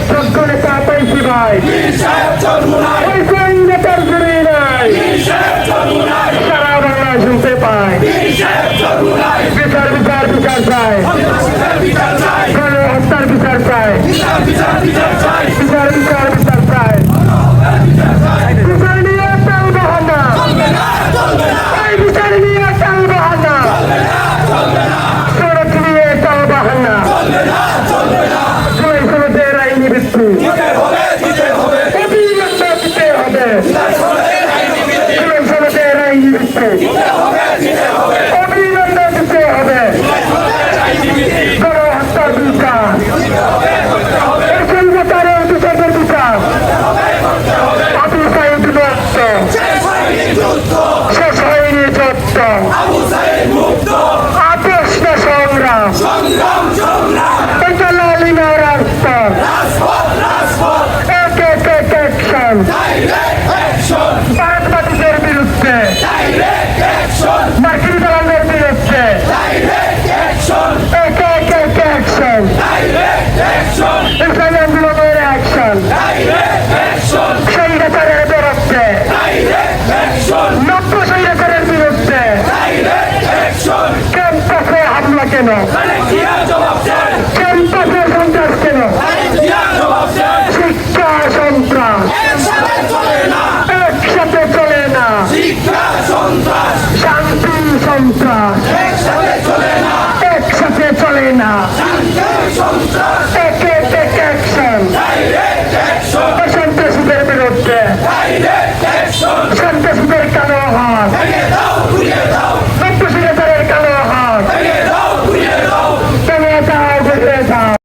যোগ্য নেতা পাইছি ভাই, ওই নেতার জুড়ি নাই, সারা বাংলা শুনতে পায়। বিচার বিচার বিচার চাই, গণহত্যার বিচার চাই, বিচার বিচার বিচার চাই। বিচার নিয়ে চাল বাহানা, এই বিচার নিয়ে চাল বাহানা, সড়ক নিয়ে চাল বাহানা, জয়সনদের আইনি ভিত্তি অবিলম্বে দিতে হবে, জয়সনদের আইনি ভিত্তি অবিলম্বে দিতে হবে, গণহত্যার বিচার, বিচারের বিচারের বিচার, আবু সাইদ মুক্ত, শেষ হয়নি যুদ্ধ, আপোষ না সংগ্রাম, এটা লালিনা রাজপথ, এক এক এক অ্যাকশন, ভারতবাদীদের বিরুদ্ধে, মার্কিন দালালদের বিরুদ্ধে, এক এক এক অ্যাকশন,